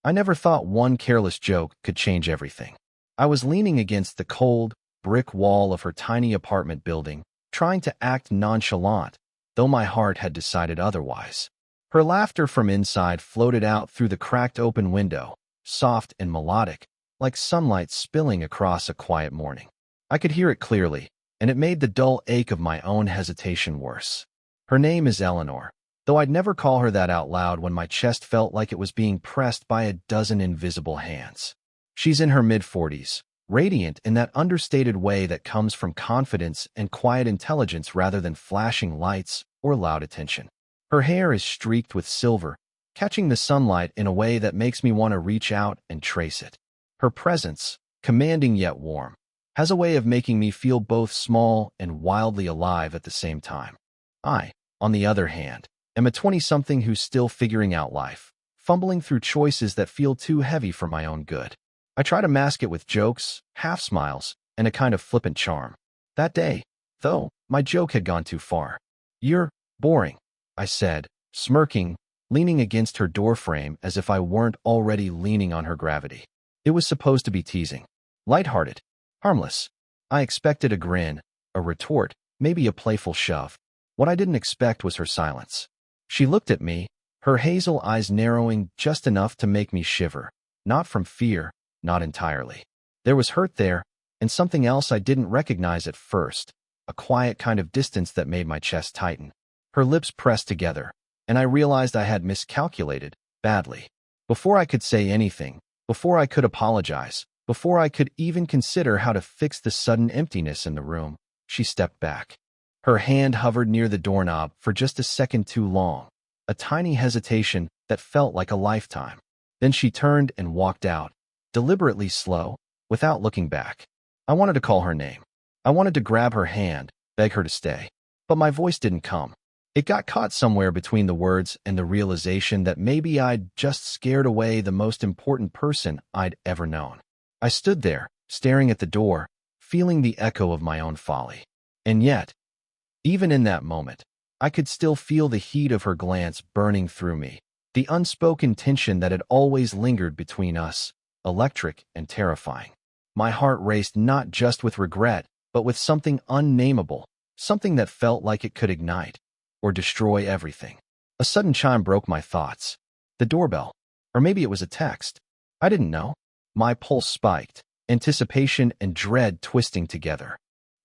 I never thought one careless joke could change everything. I was leaning against the cold, brick wall of her tiny apartment building, trying to act nonchalant, though my heart had decided otherwise. Her laughter from inside floated out through the cracked open window, soft and melodic, like sunlight spilling across a quiet morning. I could hear it clearly, and it made the dull ache of my own hesitation worse. Her name is Eleanor, though I'd never call her that out loud when my chest felt like it was being pressed by a dozen invisible hands. She's in her mid-40s, radiant in that understated way that comes from confidence and quiet intelligence rather than flashing lights or loud attention. Her hair is streaked with silver, catching the sunlight in a way that makes me want to reach out and trace it. Her presence, commanding yet warm, has a way of making me feel both small and wildly alive at the same time. I, on the other hand, am a 20-something who's still figuring out life, fumbling through choices that feel too heavy for my own good. I try to mask it with jokes, half-smiles, and a kind of flippant charm. That day, though, my joke had gone too far. "You're boring," I said, smirking, leaning against her doorframe as if I weren't already leaning on her gravity. It was supposed to be teasing, lighthearted, harmless. I expected a grin, a retort, maybe a playful shove. What I didn't expect was her silence. She looked at me, her hazel eyes narrowing just enough to make me shiver, not from fear, not entirely. There was hurt there, and something else I didn't recognize at first, a quiet kind of distance that made my chest tighten. Her lips pressed together, and I realized I had miscalculated, badly. Before I could say anything, before I could apologize, before I could even consider how to fix the sudden emptiness in the room, she stepped back. Her hand hovered near the doorknob for just a second too long, a tiny hesitation that felt like a lifetime. Then she turned and walked out, deliberately slow, without looking back. I wanted to call her name. I wanted to grab her hand, beg her to stay. But my voice didn't come. It got caught somewhere between the words and the realization that maybe I'd just scared away the most important person I'd ever known. I stood there, staring at the door, feeling the echo of my own folly. And yet, even in that moment, I could still feel the heat of her glance burning through me, the unspoken tension that had always lingered between us, electric and terrifying. My heart raced not just with regret, but with something unnameable, something that felt like it could ignite or destroy everything. A sudden chime broke my thoughts. The doorbell. Or maybe it was a text. I didn't know. My pulse spiked, anticipation and dread twisting together.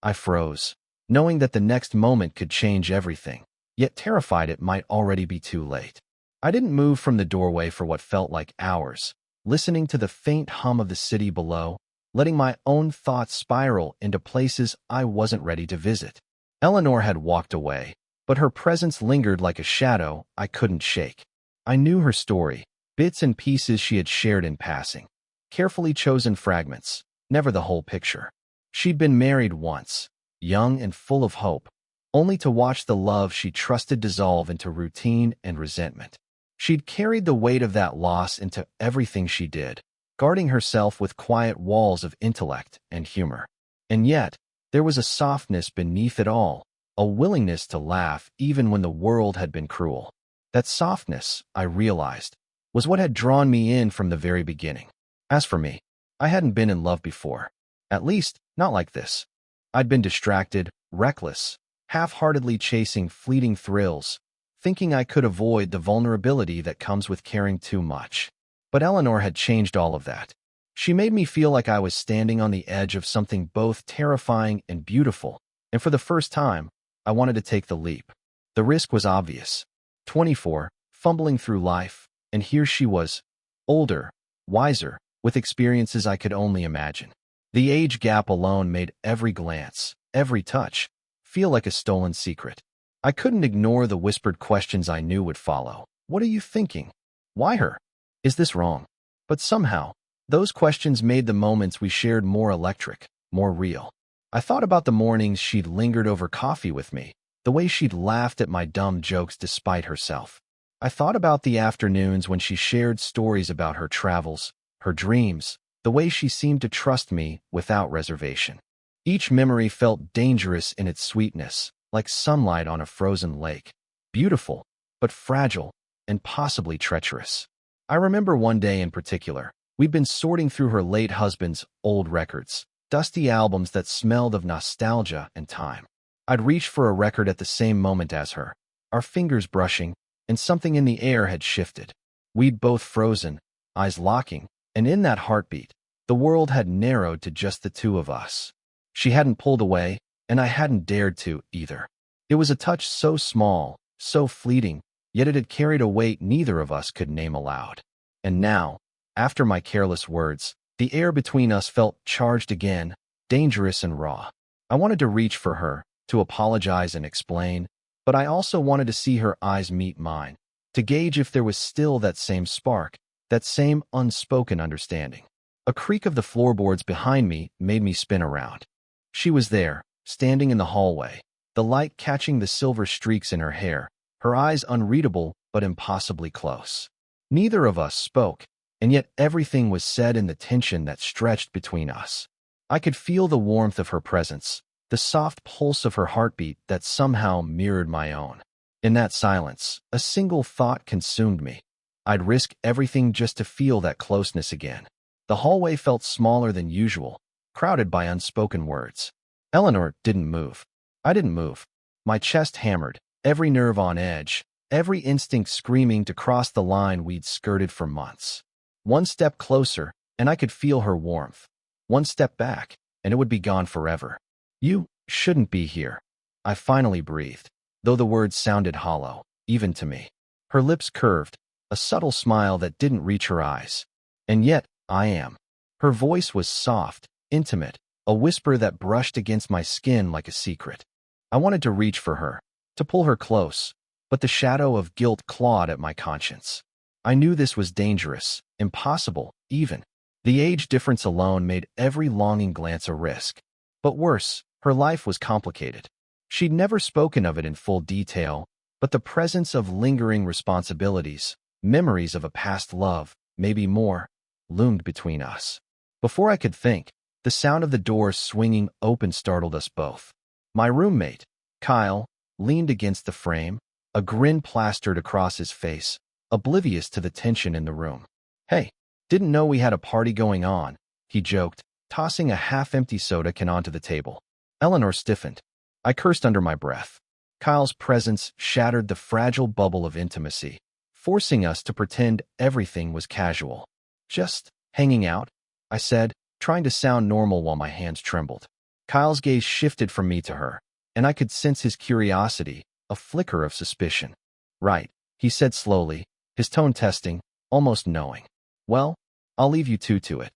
I froze, knowing that the next moment could change everything, yet terrified it might already be too late. I didn't move from the doorway for what felt like hours, listening to the faint hum of the city below, letting my own thoughts spiral into places I wasn't ready to visit. Eleanor had walked away, but her presence lingered like a shadow I couldn't shake. I knew her story, bits and pieces she had shared in passing, carefully chosen fragments, never the whole picture. She'd been married once, young and full of hope, only to watch the love she trusted dissolve into routine and resentment. She'd carried the weight of that loss into everything she did, guarding herself with quiet walls of intellect and humor. And yet, there was a softness beneath it all, a willingness to laugh even when the world had been cruel. That softness, I realized, was what had drawn me in from the very beginning. As for me, I hadn't been in love before. At least, not like this. I'd been distracted, reckless, half-heartedly chasing fleeting thrills, thinking I could avoid the vulnerability that comes with caring too much. But Eleanor had changed all of that. She made me feel like I was standing on the edge of something both terrifying and beautiful, and for the first time, I wanted to take the leap. The risk was obvious. 24, fumbling through life, and here she was, older, wiser, with experiences I could only imagine. The age gap alone made every glance, every touch, feel like a stolen secret. I couldn't ignore the whispered questions I knew would follow. What are you thinking? Why her? Is this wrong? But somehow, those questions made the moments we shared more electric, more real. I thought about the mornings she'd lingered over coffee with me, the way she'd laughed at my dumb jokes despite herself. I thought about the afternoons when she shared stories about her travels, her dreams, the way she seemed to trust me without reservation. Each memory felt dangerous in its sweetness, like sunlight on a frozen lake. Beautiful, but fragile, and possibly treacherous. I remember one day in particular. We'd been sorting through her late husband's old records, dusty albums that smelled of nostalgia and time. I'd reached for a record at the same moment as her, our fingers brushing, and something in the air had shifted. We'd both frozen, eyes locking, and in that heartbeat, the world had narrowed to just the two of us. She hadn't pulled away, and I hadn't dared to either. It was a touch so small, so fleeting, yet it had carried a weight neither of us could name aloud. And now, after my careless words, the air between us felt charged again, dangerous and raw. I wanted to reach for her, to apologize and explain, but I also wanted to see her eyes meet mine, to gauge if there was still that same spark, that same unspoken understanding. A creak of the floorboards behind me made me spin around. She was there, standing in the hallway, the light catching the silver streaks in her hair, her eyes unreadable but impossibly close. Neither of us spoke, and yet everything was said in the tension that stretched between us. I could feel the warmth of her presence, the soft pulse of her heartbeat that somehow mirrored my own. In that silence, a single thought consumed me. I'd risk everything just to feel that closeness again. The hallway felt smaller than usual, crowded by unspoken words. Eleanor didn't move. I didn't move. My chest hammered, every nerve on edge, every instinct screaming to cross the line we'd skirted for months. One step closer, and I could feel her warmth. One step back, and it would be gone forever. You shouldn't be here. I finally breathed, though the words sounded hollow, even to me. Her lips curved, a subtle smile that didn't reach her eyes. And yet, I am. Her voice was soft, intimate, a whisper that brushed against my skin like a secret. I wanted to reach for her, to pull her close, but the shadow of guilt clawed at my conscience. I knew this was dangerous, impossible, even. The age difference alone made every longing glance a risk. But worse, her life was complicated. She'd never spoken of it in full detail, but the presence of lingering responsibilities, memories of a past love, maybe more, loomed between us. Before I could think, the sound of the door swinging open startled us both. My roommate, Kyle, leaned against the frame, a grin plastered across his face, oblivious to the tension in the room. "Hey, didn't know we had a party going on," he joked, tossing a half-empty soda can onto the table. Eleanor stiffened. I cursed under my breath. Kyle's presence shattered the fragile bubble of intimacy, forcing us to pretend everything was casual. "Just hanging out," I said, trying to sound normal while my hands trembled. Kyle's gaze shifted from me to her, and I could sense his curiosity, a flicker of suspicion. "Right," he said slowly, his tone testing, almost knowing. "Well, I'll leave you two to it."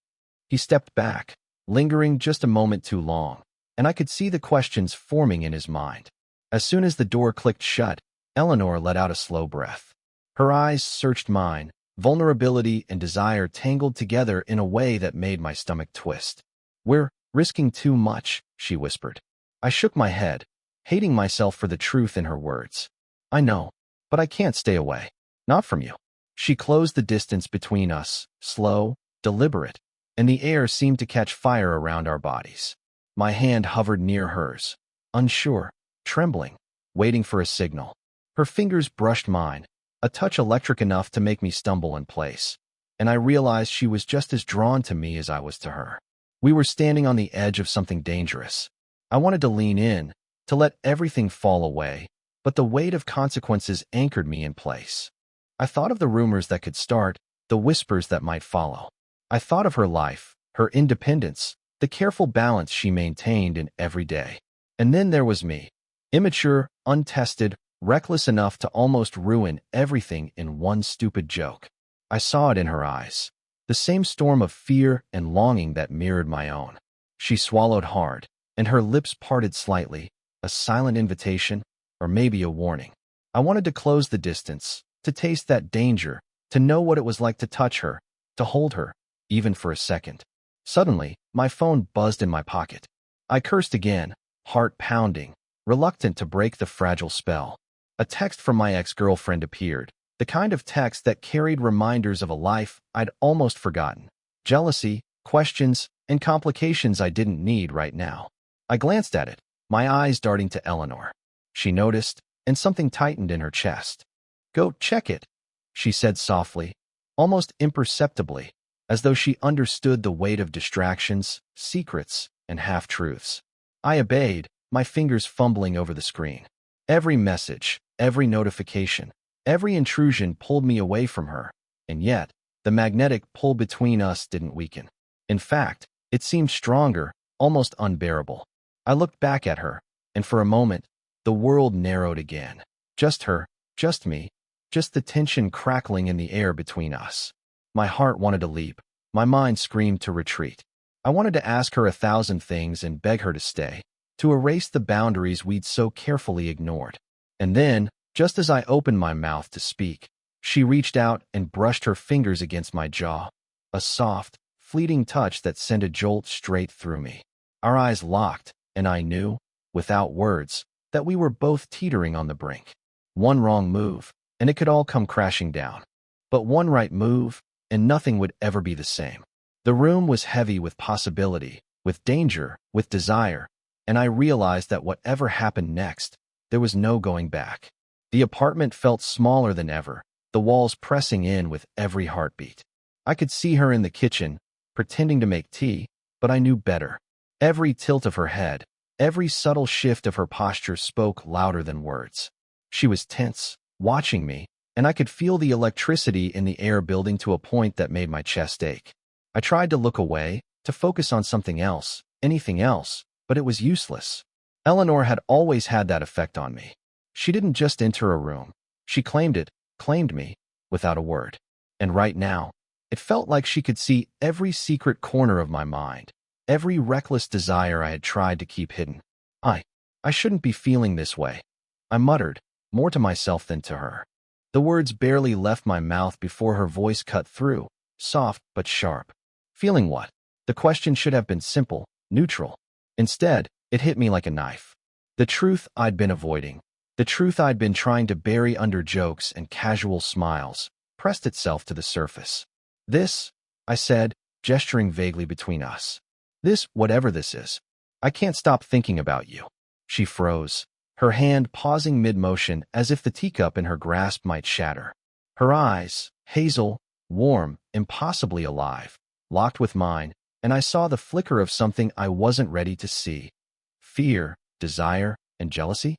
He stepped back, lingering just a moment too long, and I could see the questions forming in his mind. As soon as the door clicked shut, Eleanor let out a slow breath. Her eyes searched mine, vulnerability and desire tangled together in a way that made my stomach twist. "We're risking too much," she whispered. I shook my head, hating myself for the truth in her words. "I know, but I can't stay away. Not from you." She closed the distance between us, slow, deliberate, and the air seemed to catch fire around our bodies. My hand hovered near hers, unsure, trembling, waiting for a signal. Her fingers brushed mine, a touch electric enough to make me stumble in place, and I realized she was just as drawn to me as I was to her. We were standing on the edge of something dangerous. I wanted to lean in, to let everything fall away, but the weight of consequences anchored me in place. I thought of the rumors that could start, the whispers that might follow. I thought of her life, her independence, the careful balance she maintained in every day. And then there was me, immature, untested, reckless enough to almost ruin everything in one stupid joke. I saw it in her eyes, the same storm of fear and longing that mirrored my own. She swallowed hard, and her lips parted slightly, a silent invitation, or maybe a warning. I wanted to close the distance, to taste that danger, to know what it was like to touch her, to hold her, even for a second. Suddenly, my phone buzzed in my pocket. I cursed again, heart pounding, reluctant to break the fragile spell. A text from my ex-girlfriend appeared, the kind of text that carried reminders of a life I'd almost forgotten. Jealousy, questions, and complications I didn't need right now. I glanced at it, my eyes darting to Eleanor. She noticed, and something tightened in her chest. "Go check it," she said softly, almost imperceptibly, as though she understood the weight of distractions, secrets, and half-truths. I obeyed, my fingers fumbling over the screen. Every message, every notification, every intrusion pulled me away from her, and yet, the magnetic pull between us didn't weaken. In fact, it seemed stronger, almost unbearable. I looked back at her, and for a moment, the world narrowed again. Just her, just me, just the tension crackling in the air between us. My heart wanted to leap. My mind screamed to retreat. I wanted to ask her 1,000 things and beg her to stay, to erase the boundaries we'd so carefully ignored. And then, just as I opened my mouth to speak, she reached out and brushed her fingers against my jaw, a soft, fleeting touch that sent a jolt straight through me. Our eyes locked, and I knew, without words, that we were both teetering on the brink. One wrong move, and it could all come crashing down. But one right move, and nothing would ever be the same. The room was heavy with possibility, with danger, with desire, and I realized that whatever happened next, there was no going back. The apartment felt smaller than ever, the walls pressing in with every heartbeat. I could see her in the kitchen, pretending to make tea, but I knew better. Every tilt of her head, every subtle shift of her posture spoke louder than words. She was tense, watching me, and I could feel the electricity in the air building to a point that made my chest ache. I tried to look away, to focus on something else, anything else, but it was useless. Eleanor had always had that effect on me. She didn't just enter a room. She claimed it, claimed me, without a word. And right now, it felt like she could see every secret corner of my mind, every reckless desire I had tried to keep hidden. I shouldn't be feeling this way, I muttered, more to myself than to her. The words barely left my mouth before her voice cut through, soft but sharp. Feeling what? The question should have been simple, neutral. Instead, it hit me like a knife. The truth I'd been avoiding, the truth I'd been trying to bury under jokes and casual smiles, pressed itself to the surface. This, I said, gesturing vaguely between us. This, whatever this is. I can't stop thinking about you. She froze, her hand pausing mid-motion as if the teacup in her grasp might shatter. Her eyes, hazel, warm, impossibly alive, locked with mine, and I saw the flicker of something I wasn't ready to see. Fear, desire, and jealousy?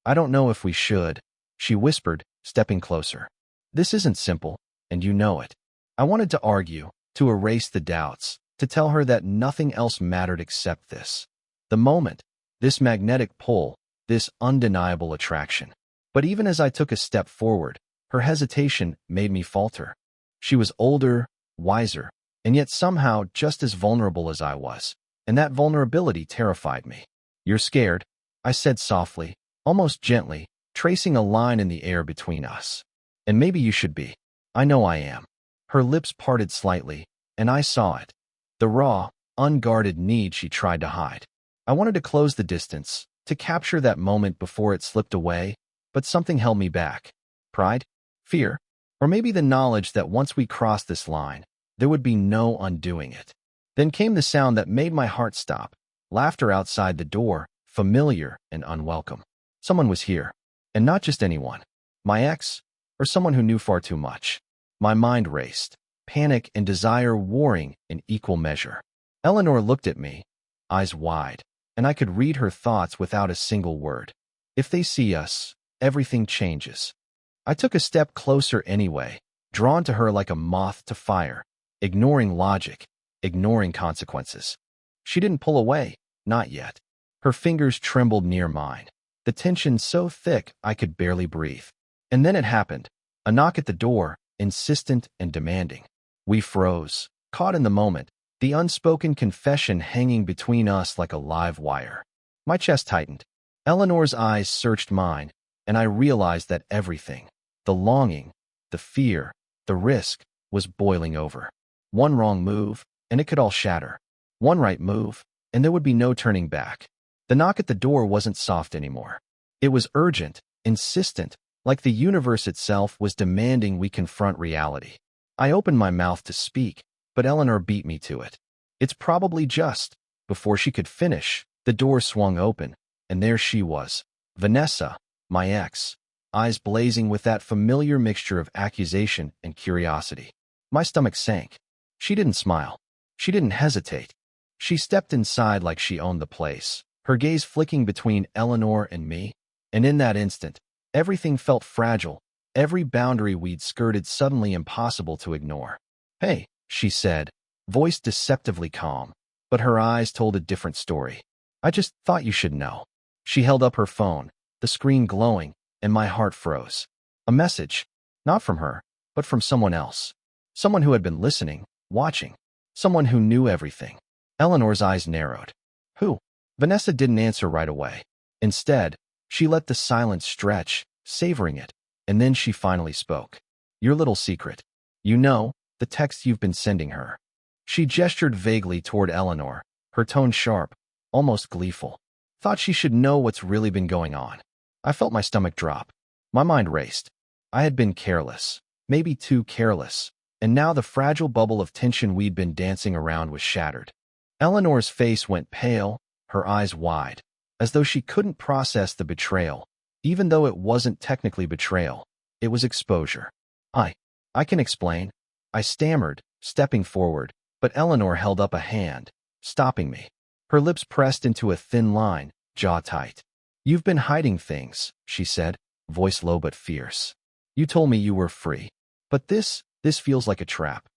I don't know if we should, she whispered, stepping closer. This isn't simple, and you know it. I wanted to argue, to erase the doubts, to tell her that nothing else mattered except this. The moment, this magnetic pull, this undeniable attraction. But even as I took a step forward, her hesitation made me falter. She was older, wiser, and yet somehow just as vulnerable as I was, and that vulnerability terrified me. You're scared, I said softly, almost gently, tracing a line in the air between us. And maybe you should be. I know I am. Her lips parted slightly, and I saw it. The raw, unguarded need she tried to hide. I wanted to close the distance, to capture that moment before it slipped away, but something held me back. Pride? Fear? Or maybe the knowledge that once we crossed this line, there would be no undoing it. Then came the sound that made my heart stop. Laughter outside the door, familiar and unwelcome. Someone was here, and not just anyone. My ex, or someone who knew far too much. My mind raced, panic and desire warring in equal measure. Eleanor looked at me, eyes wide, and I could read her thoughts without a single word. If they see us, everything changes. I took a step closer anyway, drawn to her like a moth to fire, ignoring logic, ignoring consequences. She didn't pull away, not yet. Her fingers trembled near mine, the tension so thick I could barely breathe. And then it happened, a knock at the door, insistent and demanding. We froze, caught in the moment, the unspoken confession hanging between us like a live wire. My chest tightened. Eleanor's eyes searched mine, and I realized that everything, the longing, the fear, the risk, was boiling over. One wrong move, and it could all shatter. One right move, and there would be no turning back. The knock at the door wasn't soft anymore. It was urgent, insistent, like the universe itself was demanding we confront reality. I opened my mouth to speak, but Eleanor beat me to it. It's probably just. Before she could finish, the door swung open, and there she was. Vanessa, my ex. eyes blazing with that familiar mixture of accusation and curiosity. My stomach sank. She didn't smile. She didn't hesitate. She stepped inside like she owned the place, her gaze flicking between Eleanor and me, and in that instant, everything felt fragile, every boundary we'd skirted suddenly impossible to ignore. "Hey," she said, voice deceptively calm, but her eyes told a different story. "I just thought you should know." She held up her phone, the screen glowing, and my heart froze. A message, not from her, but from someone else. Someone who had been listening, watching. Someone who knew everything. Eleanor's eyes narrowed. "Who?" Vanessa didn't answer right away. Instead, she let the silence stretch, savoring it, and then she finally spoke. "Your little secret. You know, the text you've been sending her." She gestured vaguely toward Eleanor, her tone sharp, almost gleeful. "Thought she should know what's really been going on." I felt my stomach drop. My mind raced. I had been careless, maybe too careless, and now the fragile bubble of tension we'd been dancing around was shattered. Eleanor's face went pale, her eyes wide, as though she couldn't process the betrayal, even though it wasn't technically betrayal. It was exposure. I can explain," I stammered, stepping forward, but Eleanor held up a hand, stopping me. Her lips pressed into a thin line, jaw tight. "You've been hiding things," she said, voice low but fierce. "You told me you were free. But this feels like a trap."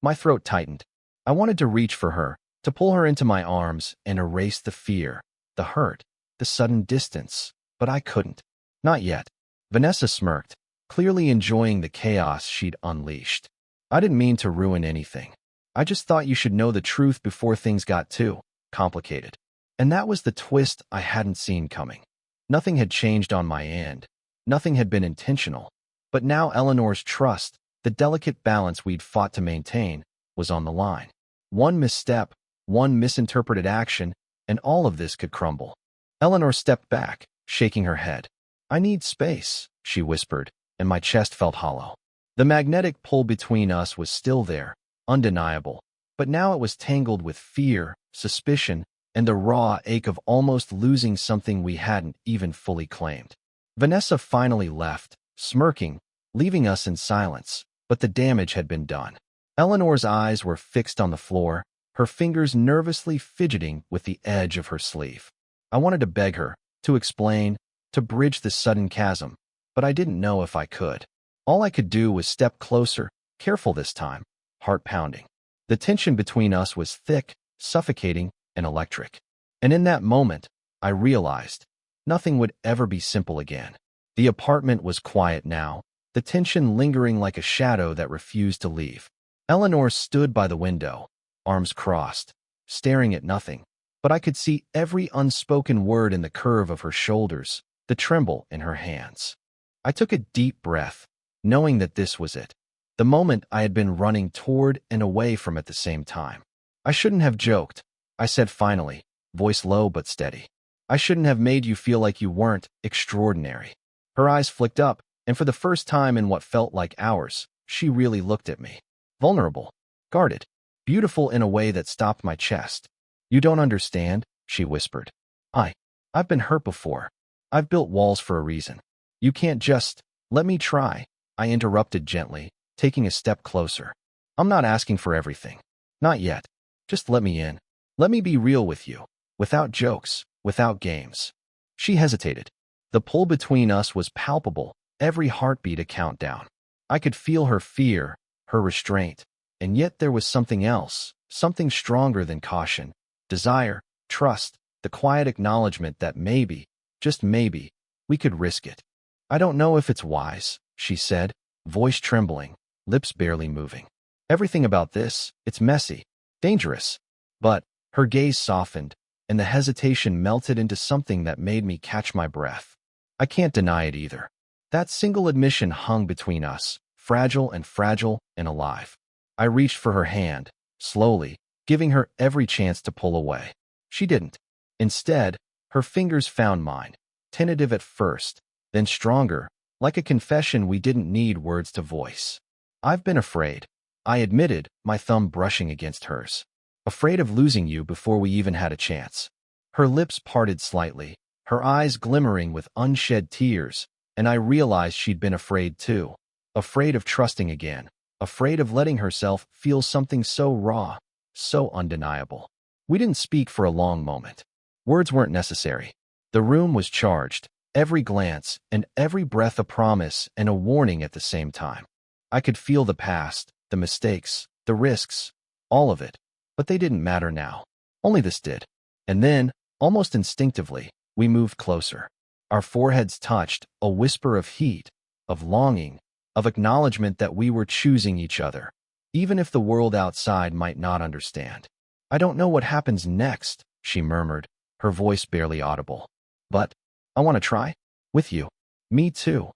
My throat tightened. I wanted to reach for her, to pull her into my arms and erase the fear, the hurt, the sudden distance, but I couldn't. Not yet. Vanessa smirked, clearly enjoying the chaos she'd unleashed. "I didn't mean to ruin anything. I just thought you should know the truth before things got too complicated." And that was the twist I hadn't seen coming. Nothing had changed on my end. Nothing had been intentional. But now Eleanor's trust, the delicate balance we'd fought to maintain, was on the line. One misstep, one misinterpreted action, and all of this could crumble. Eleanor stepped back, shaking her head. "I need space," she whispered, and my chest felt hollow. The magnetic pull between us was still there, undeniable, but now it was tangled with fear, suspicion, and the raw ache of almost losing something we hadn't even fully claimed. Vanessa finally left, smirking, leaving us in silence, but the damage had been done. Eleanor's eyes were fixed on the floor, her fingers nervously fidgeting with the edge of her sleeve. I wanted to beg her, to explain, to bridge the sudden chasm, but I didn't know if I could. All I could do was step closer, careful this time, heart pounding. The tension between us was thick, suffocating, and electric. And in that moment, I realized nothing would ever be simple again. The apartment was quiet now, the tension lingering like a shadow that refused to leave. Eleanor stood by the window, arms crossed, staring at nothing, but I could see every unspoken word in the curve of her shoulders, the tremble in her hands. I took a deep breath, knowing that this was it, the moment I had been running toward and away from at the same time. "I shouldn't have joked," I said finally, voice low but steady. "I shouldn't have made you feel like you weren't extraordinary." Her eyes flicked up, and for the first time in what felt like hours, she really looked at me. Vulnerable, guarded, beautiful in a way that stopped my chest. "You don't understand," she whispered. I've been hurt before. I've built walls for a reason. You can't just..." "Let me try," I interrupted gently, taking a step closer. "I'm not asking for everything. Not yet. Just let me in. Let me be real with you, without jokes, without games." She hesitated. The pull between us was palpable, every heartbeat a countdown. I could feel her fear, her restraint, and yet there was something else, something stronger than caution, desire, trust, the quiet acknowledgement that maybe, just maybe, we could risk it. "I don't know if it's wise," she said, voice trembling, lips barely moving. "Everything about this, it's messy, dangerous." But her gaze softened, and the hesitation melted into something that made me catch my breath. I can't deny it either. That single admission hung between us, fragile and alive. I reached for her hand, slowly, giving her every chance to pull away. She didn't. Instead, her fingers found mine, tentative at first, then stronger, like a confession we didn't need words to voice. "I've been afraid," I admitted, my thumb brushing against hers. "Afraid of losing you before we even had a chance." Her lips parted slightly, her eyes glimmering with unshed tears, and I realized she'd been afraid too. Afraid of trusting again. Afraid of letting herself feel something so raw, so undeniable. We didn't speak for a long moment. Words weren't necessary. The room was charged, every glance and every breath a promise and a warning at the same time. I could feel the past, the mistakes, the risks, all of it, but they didn't matter now. Only this did. And then, almost instinctively, we moved closer. Our foreheads touched, a whisper of heat, of longing, of acknowledgement that we were choosing each other, even if the world outside might not understand. "I don't know what happens next," she murmured, her voice barely audible. "But I want to try. With you." "Me too,"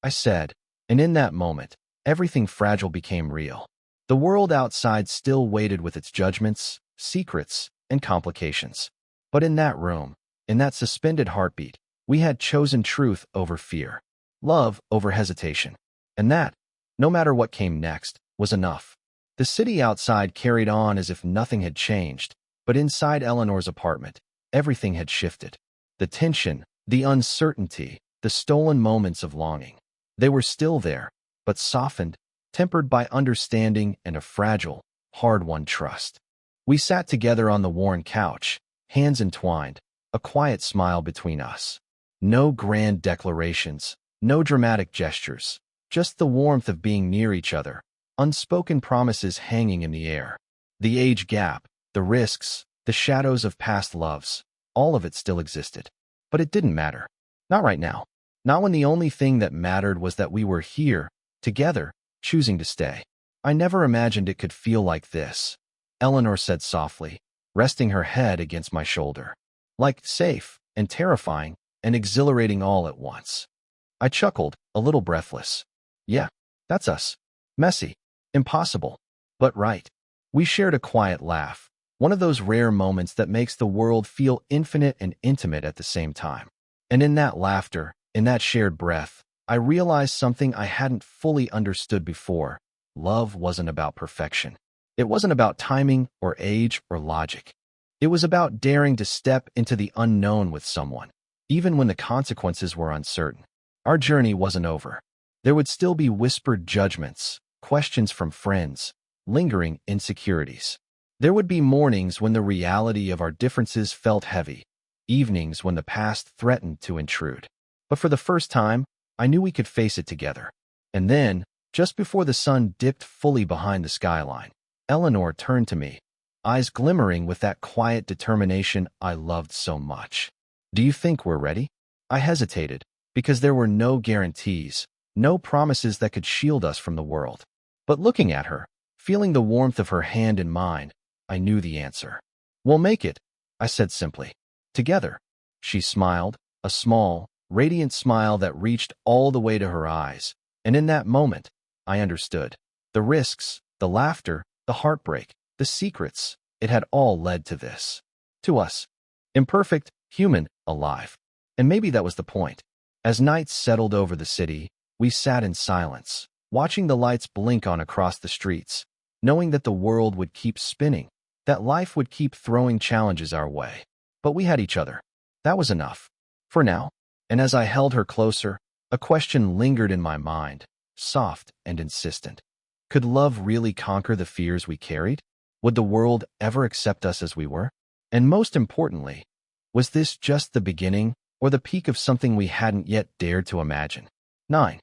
I said, and in that moment, everything fragile became real. The world outside still waited with its judgments, secrets, and complications. But in that room, in that suspended heartbeat, we had chosen truth over fear, love over hesitation. And that, no matter what came next, was enough. The city outside carried on as if nothing had changed, but inside Eleanor's apartment, everything had shifted. The tension, the uncertainty, the stolen moments of longing. They were still there, but softened, tempered by understanding and a fragile, hard-won trust. We sat together on the worn couch, hands entwined, a quiet smile between us. No grand declarations, no dramatic gestures, just the warmth of being near each other, unspoken promises hanging in the air. The age gap, the risks, the shadows of past loves, all of it still existed. But it didn't matter. Not right now. Not when the only thing that mattered was that we were here, together, choosing to stay. "I never imagined it could feel like this," Eleanor said softly, resting her head against my shoulder. "Like safe and terrifying and exhilarating all at once." I chuckled, a little breathless. "Yeah, that's us. Messy. Impossible. But right." We shared a quiet laugh, one of those rare moments that makes the world feel infinite and intimate at the same time. And in that laughter, in that shared breath, I realized something I hadn't fully understood before. Love wasn't about perfection. It wasn't about timing or age or logic. It was about daring to step into the unknown with someone, even when the consequences were uncertain. Our journey wasn't over. There would still be whispered judgments, questions from friends, lingering insecurities. There would be mornings when the reality of our differences felt heavy, evenings when the past threatened to intrude. But for the first time, I knew we could face it together. And then, just before the sun dipped fully behind the skyline, Eleanor turned to me, eyes glimmering with that quiet determination I loved so much. "Do you think we're ready?" I hesitated, because there were no guarantees, no promises that could shield us from the world. But looking at her, feeling the warmth of her hand in mine, I knew the answer. "We'll make it," I said simply. "Together." She smiled, a small, radiant smile that reached all the way to her eyes. And in that moment, I understood. The risks, the laughter, the heartbreak, the secrets, it had all led to this. To us. Imperfect, human, alive. And maybe that was the point. As night settled over the city, we sat in silence, watching the lights blink on across the streets, knowing that the world would keep spinning, that life would keep throwing challenges our way. But we had each other. That was enough. For now. And as I held her closer, a question lingered in my mind, soft and insistent. Could love really conquer the fears we carried? Would the world ever accept us as we were? And most importantly, was this just the beginning or the peak of something we hadn't yet dared to imagine? 9.